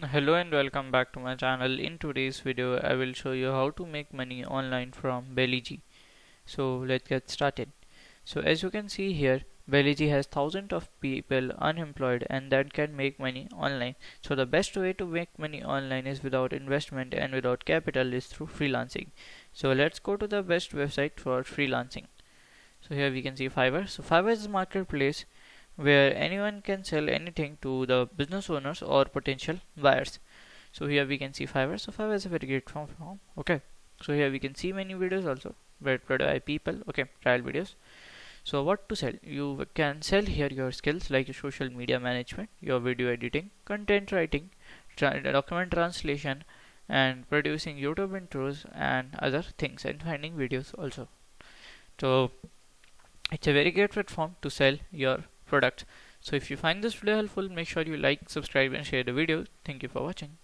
Hello and welcome back to my channel. In today's video I will show you how to make money online from Belize. So let's get started. So as you can see here, Belize has thousands of people unemployed and that can make money online. So the best way to make money online is without investment and without capital is through freelancing. So let's go to the best website for freelancing. So here we can see Fiverr. So Fiverr is a marketplace where anyone can sell anything to the business owners or potential buyers. So here we can see Fiverr. So Fiverr is a very great platform. Okay. So here we can see many videos also where by people. Okay, trial videos. So what to sell? You can sell here your skills like your social media management, your video editing, content writing, document translation, and producing YouTube intros and other things, and finding videos also. So it's a very great platform to sell your products. So if you find this video helpful, make sure you like, subscribe and share the video. Thank you for watching.